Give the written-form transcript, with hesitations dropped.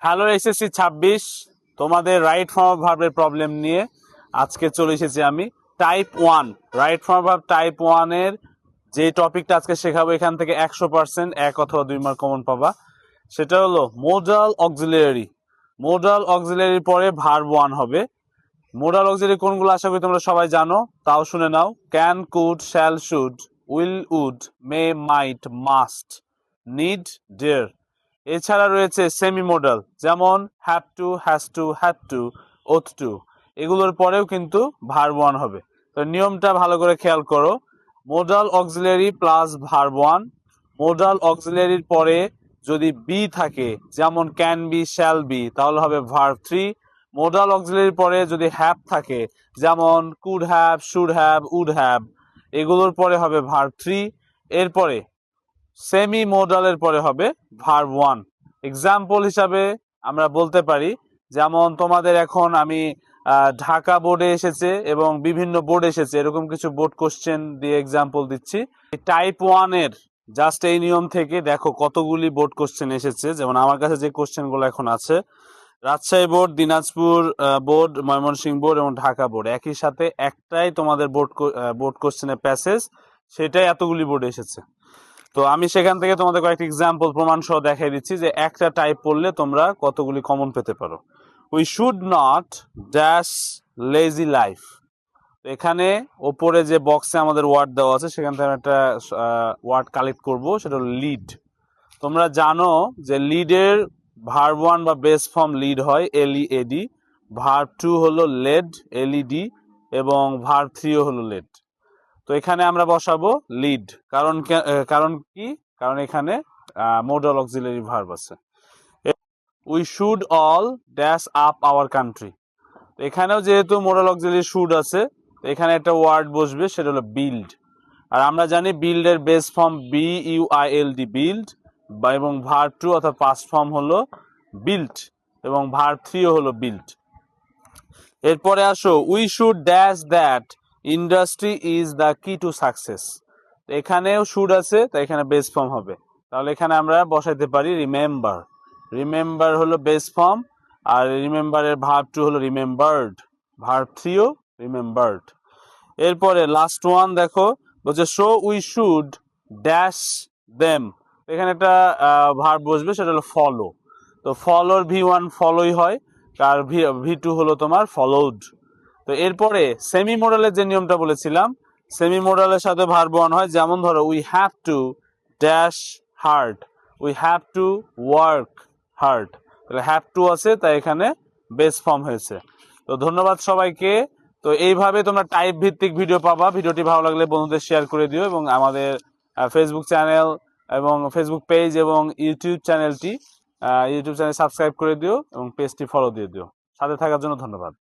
Hello SSC 26 তোমাদের right form of ভার্বের problem নিয়ে আজকে চলে এসেছি আমি। Type 1 right form of verb type 1 এর যে টপিকটা আজকে শেখাবো এখান থেকে 100% 1 অথবা 2 মার্ক কমন পাবা। সেটা হলো মোডাল অক্সিলারি। মোডাল অক্সিলারির পরে ভার্ব 1 হবে। মোডাল অক্সিলারি কোনগুলো আশা করি তোমরা সবাই জানো, তাও শুনে নাও। Can, could, shall, should, will, would, may, might, must, need, dare. এছাড়া রয়েছে সেমি মডাল, যেমন have to, has to, had to, ought to. এগুলোর পরেও কিন্তু ভার্ব 1 হবে। তো নিয়মটা ভালো করে খেয়াল করো। Modal auxiliary plus verb 1। Modal অক্সিলারির পরে যদি বি থাকে, যেমন ক্যান বি, শ্যাল বি, তাহলে হবে ভার্ব 3। মোডাল অক্সিলারির পরে যদি হ্যাভ থাকে, যেমন could have, should have, would have, এগুলোর পরে হবে ভার্ব 3। এরপরে সেমি মোডালের পরে হবে ভার্ব 1। এক্সাম্পল হিসাবে আমরা বলতে পারি, যেমন তোমাদের এখন আমি ঢাকা বোর্ডে এসেছে এবং বিভিন্ন বোর্ড এসেছে, এরকম কিছু বোর্ড কোশ্চেন দিয়ে এক্সাম্পল দিচ্ছি। টাইপ 1 এর জাস্ট এই নিয়ম থেকে দেখো কতগুলি বোর্ড কোশ্চেন এসেছে। যেমন আমার কাছে যে কোশ্চেনগুলো এখন আছে, Rajshahi board, Dinajpur board, Mymensingh board এবং ঢাকা বোর্ড, একই সাথে একটাই তোমাদের বোর্ড কোশ্চেনের প্যাসেজ, সেটাই এতগুলি বোর্ড এসেছে। তো আমি সেখান থেকে তোমাদের কয়েকটি এক্সাম্পল প্রমাণ সহ দেখাই দিচ্ছি যে একটা টাইপ পড়লে তোমরা কতগুলি কমন পেতে পারো। We should not dash lazy life. এখানে ওপরে যে বক্সে আমাদের ওয়ার্ড দেওয়া আছে সেখান থেকে একটা ওয়ার্ড কালেক্ট করব, সেটা হলো লিড। তোমরা জানো যে লিডের ভার্ব 1 বা বেস ফর্ম লিড হয়, LEAD। ভার্ব 2 হলো লেড, LED, এবং ভার্ব 3 হলো লেড। তো এখানে আমরা বসাবো লিড। কারণ কি? কারণ এখানে মোডাল অক্সিলারি ভার্ব আছে। We should all dash up our country. এখানেও যেহেতু মোডাল অক্সিলারি শুড আছে, এখানে একটা ওয়ার্ড বসবে, সেটা হলো বিল্ড। আর আমরা জানি বিল্ডের বেস ফর্ম BUILD, বিল্ড, এবং ভার্ব 2 অর্থাৎ পাস্ট ফর্ম হলো বিল্ট, এবং ভার্ব 3 হলো বিল্ট। এরপরে আসো, we should dash that industry is the কি টু সাকসেস। এখানেও শুড আছে, তাই এখানে বেস ফর্ম হবে। তাহলে এখানে আমরা বসাইতে পারি রিমেম্বার। রিমেম্বার হলো বেস ফর্ম, আর রিমেম্বারের ভার্ব 2 হলো রিমেম্বার্ড, ভার্ব 3ও রিমেম্বার্ড। এরপরে লাস্ট ওয়ান দেখো, বলছে so we should dash them. এখানে একটা ভার্ব বসবে, সেটা হলো ফলো। তো ফলোর V1 ফলোই হয়, আর V2 হলো তোমার ফলোড। তো এরপরে সেমি মোডালের যে নিয়মটা বলেছিলাম, সেমি মোডালের সাথে ভার্ব 1 হয়। যেমন ধরো, we have to dash hard, we have to work hard. তাহলে হ্যাভ টু আছে, তাই এখানে বেস ফর্ম হয়েছে। তো ধন্যবাদ সবাইকে। তো এইভাবে তোমরা টাইপ ভিত্তিক ভিডিও পাবা। ভিডিওটি ভালো লাগলে বন্ধুদের শেয়ার করে দিও, এবং আমাদের ফেসবুক চ্যানেল এবং ফেসবুক পেজ এবং ইউটিউব চ্যানেল সাবস্ক্রাইব করে দিও, এবং পেজটি ফলো দিয়ে দিও। সাথে থাকার জন্য ধন্যবাদ।